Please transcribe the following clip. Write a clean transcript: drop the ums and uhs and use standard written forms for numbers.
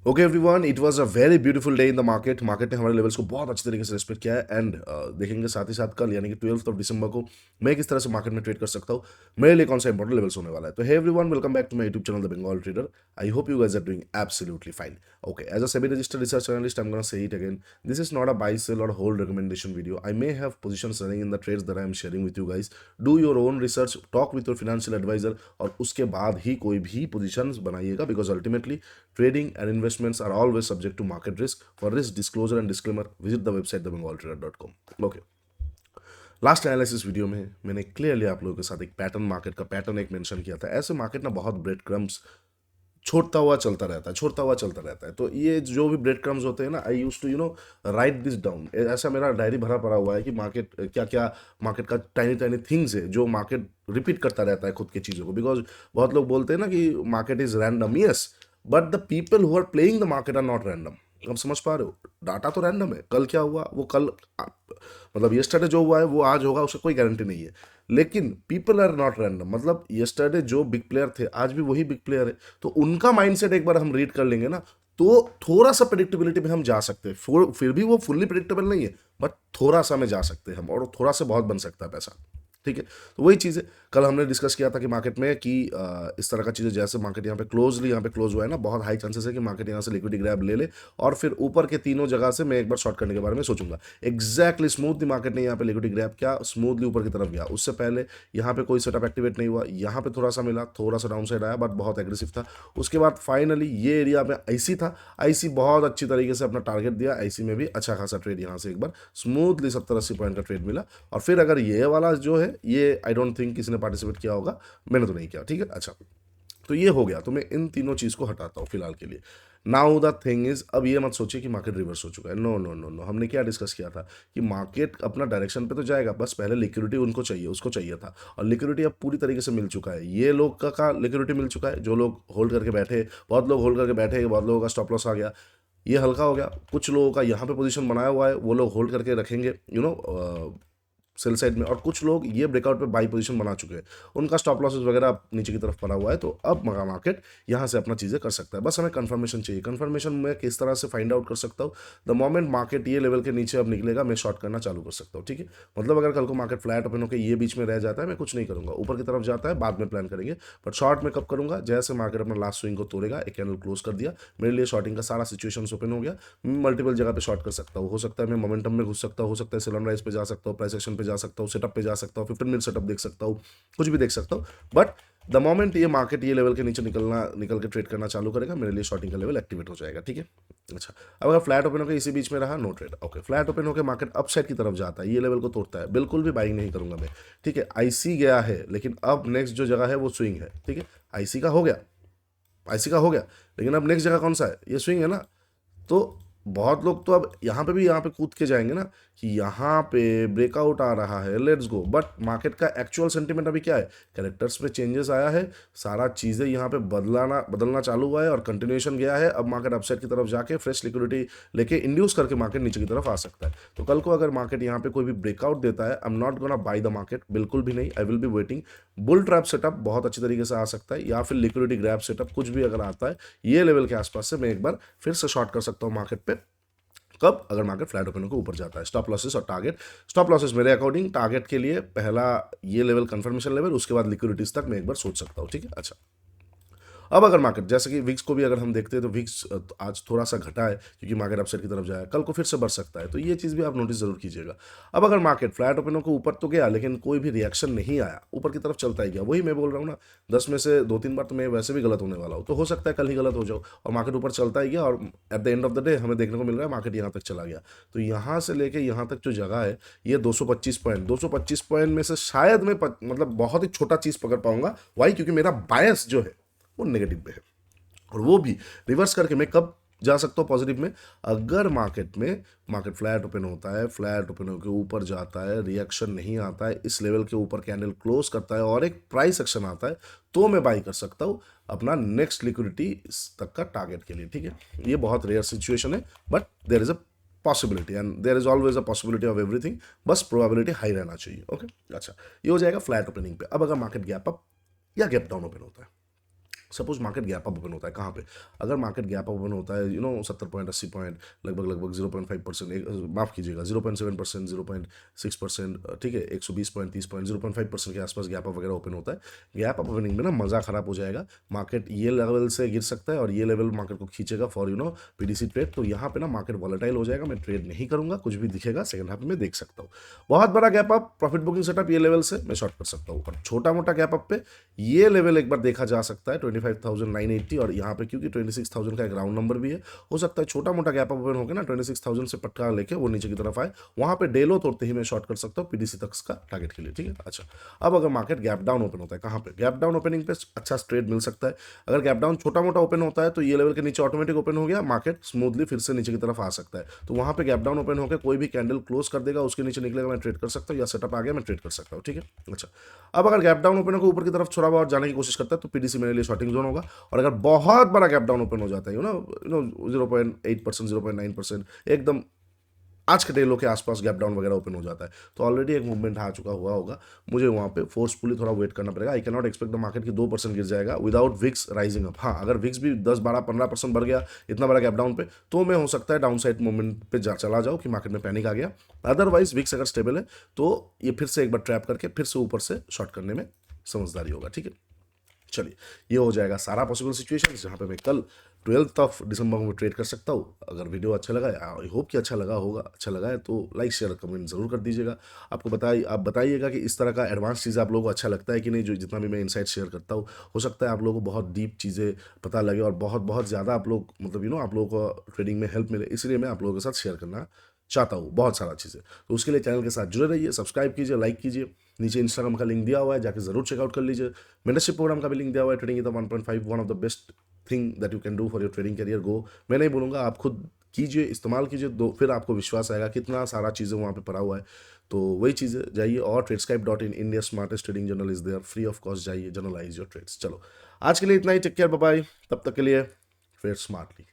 Okay everyone, it was a very beautiful day in the market. Market ने हमारे levels को बहुत अच्छी तरीके से रिस्पेक्ट किया है एंड देखेंगे साथ ही साथ कल यानी कि 12 दिसंबर को मैं किस तरह से मार्केट में ट्रेड कर सकता हूँ, मेरे लिए कौन सा इंपॉर्टेंट लेवल्स होने वाला है। तो hey everyone, welcome back to my YouTube channel the Bengal Trader. I hope you guys are doing absolutely fine. Okay, as a SEBI registered research analyst, I am gonna say it again, this is not a buy sell और hold recommendation video. I may have positions running in the trades that I am sharing with you guys. Do your own research, talk with your financial adviser और उसके बाद ही कोई भी positions बनाइएगा, because ultimately trading and investments are always subject to market risk. For risk disclosure and disclaimer, visit the website thebengaltrader.com. Okay. Last analysis video में मैंने clearly आप लोगों के साथ एक पैटर्न, मार्केट का पैटर्न एक मेंशन किया था। ऐसे मार्केट ना बहुत ब्रेड क्रम्स छोड़ता हुआ चलता रहता है, छोड़ता हुआ चलता रहता है। तो ये जो भी ब्रेड क्रम्स होते हैं ना, I use to write this down. ऐसा मेरा डायरी भरा पड़ा हुआ है कि मार्केट क्या क्या, मार्केट का टाइनी टाइनी थिंग्स है जो मार्केट रिपीट करता रहता है खुद की चीज़ों को। बिकॉज बहुत लोग बोलते हैं ना कि market is random, yes, but the people who are playing the market are not random. आप समझ पा रहे हो? डाटा तो रैंडम है, कल क्या हुआ वो कल मतलब येस्टरडे जो हुआ है वो आज होगा, उसका कोई गारंटी नहीं है। लेकिन पीपल आर नॉट रैंडम, मतलब येस्टरडे जो बिग प्लेयर थे आज भी वही बिग प्लेयर है। तो उनका माइंडसेट एक बार हम रीड कर लेंगे ना, तो थोड़ा सा प्रिडिक्टेबिलिटी में हम जा सकते हैं। फिर भी वो फुल्ली प्रिडिक्टेबल नहीं है, बट थोड़ा सा में जा सकते हैं हम, और थोड़ा सा बहुत बन सकता है पैसा। ठीक है, तो वही चीज़ है। कल हमने डिस्कस किया था कि मार्केट में कि इस तरह का चीज़ें, जैसे मार्केट यहाँ पे क्लोज हुआ है ना, बहुत हाई चांसेस है कि मार्केट यहाँ से लिक्विडिटी ग्रैब ले ले और फिर ऊपर के तीनों जगह से मैं एक बार शॉर्ट करने के बारे में सोचूंगा। एग्जैक्टली स्मूथली मार्केट ने यहाँ पे लिक्विडिटी ग्रैब किया, स्मूथली ऊपर की तरफ गया। उससे पहले यहाँ पे कोई सेटअप एक्टिवेट नहीं हुआ, यहाँ पे थोड़ा सा मिला, थोड़ा सा डाउन साइड आया, बट बहुत एग्रेसिव था। उसके बाद फाइनली ये एरिया में आईसी था, आईसी बहुत अच्छी तरीके से अपना टारगेट दिया। आईसी में भी अच्छा खासा ट्रेड यहाँ से एक बार स्मूथली 70-80 पॉइंट का ट्रेड मिला। और फिर अगर ये वाला जो है, ये आई डोंट थिंक किसी ने पार्टिसिपेट किया होगा, मैंने तो नहीं किया। ठीक है, अच्छा, तो ये हो गया। तो मैं इन तीनों चीज़ को हटाता हूँ फिलहाल के लिए। नाउ द थिंग इज, अब ये मत सोचिए कि मार्केट रिवर्स हो चुका है। नो नो नो नो, हमने क्या डिस्कस किया था कि मार्केट अपना डायरेक्शन पे तो जाएगा, बस पहले लिक्विडिटी उनको चाहिए, उसको चाहिए था। और लिक्विडिटी अब पूरी तरीके से मिल चुका है। ये लोग का लिक्विडिटी मिल चुका है, जो लोग होल्ड करके बैठे, बहुत लोग होल्ड करके बैठे, बहुत लोगों का स्टॉप लॉस आ गया, ये हल्का हो गया। कुछ लोगों का यहाँ पे पोजीशन बनाया हुआ है, वो लोग होल्ड करके रखेंगे सेल साइड में। और कुछ लोग ये ब्रेकआउट पे बाई पोजीशन बना चुके हैं, उनका स्टॉप लॉसेस वगैरह अब नीचे की तरफ पड़ा हुआ है। तो अब मार्केट यहाँ से अपना चीज़ें कर सकता है, बस हमें कंफर्मेशन चाहिए। कंफर्मेशन मैं किस तरह से फाइंड आउट कर सकता हूँ? द मोमेंट मार्केट ये लेवल के नीचे अब निकलेगा, मैं शॉर्ट करना चालू कर सकता हूँ। ठीक है, मतलब अगर कल को मार्केट फ्लैट ओपन होकर ये बीच में रह जाता है, मैं कुछ नहीं करूँगा, ऊपर की तरफ जाता है बाद में प्लान करेंगे। बट शॉर्ट में कब करूँगा? जैसे मार्केट अपना लास्ट स्विंग को तोड़ेगा, एक कैंडल क्लोज कर दिया, मेरे लिए शॉर्टिंग का सारा सिचुएशन ओपन हो गया। मल्टीपल जगह पे शॉर्ट कर सकता हूँ। हो सकता है मैं मोमेंटम में घुस सकता हूँ, हो सकता है सेल राइज पे जा सकता हूँ, प्राइस एक्शन पे जा सकता हूँ, सेटअप पे जा सकता हूँ, 15 मिनट सेटअप देख सकता हूँ, कुछ भी देख सकता हूँ। बट द मोमेंट ये मार्केट ये लेवल के नीचे निकल के ट्रेड करना चालू करेगा, मेरे लिए शॉर्टिंग का लेवल एक्टिवेट हो जाएगा। ठीक है, अच्छा, अब अगर फ्लैट ओपन होकर इसी बीच में रहा, no trade. Okay, flat open होकर मार्केट अपसाइड की तरफ जाता है, ये लेवल को तोड़ता है, बिल्कुल भी बाइंग नहीं करूंगा मैं। ठीक है, आईसी गया है, लेकिन अब नेक्स्ट जो जगह है वो स्विंग है। ठीक है, आईसी का हो गया, आईसी का हो गया, लेकिन अब नेक्स्ट जगह कौन सा है? ये स्विंग है ना। तो बहुत लोग तो अब यहाँ पे कूद के जाएंगे ना कि यहाँ पे ब्रेकआउट आ रहा है, लेट्स गो। बट मार्केट का एक्चुअल सेंटीमेंट अभी क्या है? कैरेक्टर्स में चेंजेस आया है, सारा चीज़ें यहाँ पे बदलना चालू हुआ है और कंटिन्यूएशन गया है। अब मार्केट अपसाइड की तरफ जाके फ्रेश लिक्विडिटी लेके इंड्यूस करके मार्केट नीचे की तरफ आ सकता है। तो कल को अगर मार्केट यहाँ पे कोई भी ब्रेकआउट देता है, I am not gonna by the market, बिल्कुल भी नहीं। I will be waiting. Bull trap setup बहुत अच्छी तरीके से आ सकता है, या फिर लिक्विडिटी ग्रैब सेटअप, कुछ भी अगर आता है ये लेवल के आसपास से, मैं एक बार फिर से शॉर्ट कर सकता हूँ मार्केट पे। कब? अगर मार्केट फ्लैट ओपन होकर ऊपर जाता है। स्टॉप लॉसेस और टारगेट, स्टॉप लॉसेस मेरे अकॉर्डिंग टारगेट के लिए पहला ये लेवल कंफर्मेशन लेवल, उसके बाद लिक्विडिटीज तक मैं एक बार सोच सकता हूँ। ठीक है, अच्छा, अब अगर मार्केट, जैसे कि विक्स को भी अगर हम देखते हैं तो विक्स आज थोड़ा सा घटा है क्योंकि मार्केट अपसाइड की तरफ जाए, कल को फिर से बढ़ सकता है। तो ये चीज़ भी आप नोटिस जरूर कीजिएगा। अब अगर मार्केट फ्लैट ओपनों को ऊपर तो गया, लेकिन कोई भी रिएक्शन नहीं आया, ऊपर की तरफ चलता ही गया, वही मैं बोल रहा हूँ ना, 10 में से 2-3 बार तो मैं वैसे भी गलत होने वाला हूँ। तो हो सकता है कल ही गलत हो जाओ और मार्केट ऊपर चलता ही गया, और at the end of the day हमें देखने को मिल रहा है मार्केट यहाँ तक चला गया। तो यहाँ से लेके यहाँ तक जो जगह है, ये 225 पॉइंट में से शायद मैं मतलब बहुत ही छोटा चीज़ पकड़ पाऊंगा। वाई? क्योंकि मेरा बायस जो है वो नेगेटिव पे है, और वो भी रिवर्स करके मैं कब जा सकता हूँ पॉजिटिव में? अगर मार्केट फ्लैट ओपन होता है, फ्लैट ओपन होकर ऊपर जाता है, रिएक्शन नहीं आता है, इस लेवल के ऊपर कैंडल क्लोज करता है और एक प्राइस एक्शन आता है, तो मैं बाई कर सकता हूँ अपना नेक्स्ट लिक्विडिटी तक का टारगेट के लिए। ठीक है, ये बहुत रेयर सिचुएशन है, but there is a possibility and there is always a possibility of everything, बस प्रोबेबिलिटी हाई रहना चाहिए। ओके, अच्छा, ये हो जाएगा फ्लैट ओपनिंग पे। अब अगर मार्केट गैप अप या गैप डाउन ओपन होता है, suppose market gap up open होता है कहाँ पे, अगर मार्केट गैप अप ओपन होता है 70 पॉइंट 80 पॉइंट लगभग 0.5%, माफ कीजिएगा 0.7%, 0.6%, ठीक है, 120 पॉइंट 30 पॉइंट 0.5% के आसपास गैप अप वगैरह ओपन होता है। गैप अप ओपनिंग में ना मज़ा खराब हो जाएगा, मार्केट ये लेवल से गिर सकता है और ये लेवल मार्केट को खींचेगा फॉर पीडीसी ट्रेड। तो यहाँ पे ना मार्केट वॉलेटाइल हो जाएगा, मैं ट्रेड नहीं करूंगा, कुछ भी दिखेगा सेकंड हाफ में देख सकता हूँ। बहुत बड़ा gap up profit booking setup ये लेवल से मैं शॉर्ट कर सकता हूँ, और छोटा मोटा गैप अप पे ये लेवल एक बार देखा जा सकता है 25,980, और यहाँ पे क्योंकि 26,000 का एक राउंड नंबर भी है, हो सकता है छोटा मोटा गैप अप ओपन होकर ना 26,000 से पटका लेके वो नीचे की तरफ आए, वहाँ पे डे लो तोड़ते ही मैं शॉर्ट कर सकता हूँ पीडीसी तक का टारगेट के लिए, ठीक है। अच्छा, अब अगर मार्केट गैप डाउन ओपन होता है, कहाँ पे गैप डाउन ओपनिंग पे अच्छा ट्रेड मिल सकता है। अगर गैप डाउन छोटा मोटा ओपन होता है तो ये लेवल के नीचे ऑटोमेटिक ओपन हो गया, मार्केट स्मूथली फिर से नीचे की तरफ आ सकता है। तो वहाँ पे गैप डाउन ओपन होकर कोई भी कैंडल क्लोज कर देगा, उसके नीचे निकलेगा, मैं ट्रेड कर सकता हूँ, या सेटअप आ गया मैं ट्रेड कर सकता हूँ, ठीक है। अच्छा, अब अगर गैप डाउन ओपन होकर ऊपर की तरफ थोड़ा बहुत जाने की कोशिश करता है तो पीडीसी मेरे लिए शॉर्टिंग जोन होगा। और अगर बहुत बड़ा गैप डाउन ओपन हो जाता है 0.8%, 0.9%, एकदम आज के डे लो के आसपास गैप डाउन वगैरह ओपन हो जाता है, तो ऑलरेडी एक मूवमेंट आ चुका हुआ होगा, मुझे वहाँ पे फोर्सफुली थोड़ा वेट करना पड़ेगा। I can not expect the market की 2% गिर जाएगा विदाउट विक्स राइजिंग अप। हाँ, अगर विक्स भी 10, 12, 15% बढ़ गया इतना बड़ा गैप डाउन पे, तो मैं हो सकता है डाउन साइड मूवमेंट पे चला जाऊँ कि मार्केट में पैनिक आ गया। अदरवाइज विक्स अगर स्टेबल है तो ये फिर से एक बार ट्रैप करके फिर से ऊपर से शॉर्ट करने में समझदारी होगा, ठीक है। चलिए, ये हो जाएगा सारा पॉसिबल सिचुएशन जहाँ पे मैं कल 12 दिसंबर को ट्रेड कर सकता हूँ। अगर वीडियो अच्छा लगा, आई होप कि अच्छा लगा होगा, अच्छा लगा है तो लाइक शेयर कमेंट जरूर कर दीजिएगा। आप बताइएगा कि इस तरह का एडवांस चीज़ आप लोगों को अच्छा लगता है कि नहीं, जो जितना भी मैं इनसाइट शेयर करता हूँ। हो सकता है आप लोगों को बहुत डीप चीज़ें पता लगे और बहुत बहुत ज़्यादा आप लोग मतलब आप लोगों को ट्रेडिंग में हेल्प मिले, इसलिए मैं आप लोगों के साथ शेयर करना चाहता हूँ बहुत सारा चीज़ें। तो उसके लिए चैनल के साथ जुड़े रहिए, सब्सक्राइब कीजिए, लाइक कीजिए, नीचे इंस्टाग्राम का लिंक दिया हुआ है, जाके जरूर चेकआउट कर लीजिए। मेंटरशिप प्रोग्राम का भी लिंक दिया हुआ है, trading the 1.5, one of the best thing that you can do for your trading career. Go, मैं नहीं बोलूँगा, आप खुद कीजिए, इस्तेमाल कीजिए, दो फिर आपको विश्वास आएगा कितना सारा चीज़ें वहाँ पे पड़ा हुआ है। तो वही चीज़ें जाइए, और ट्रेडस्काइप.in, India smartest trading journal is there, free of cost, जाइए जर्नलाइज योर ट्रेड्स। चलो, आज के लिए इतना ही, टेक केयर, बाय बाय, तब तक के लिए ट्रेड स्मार्टली।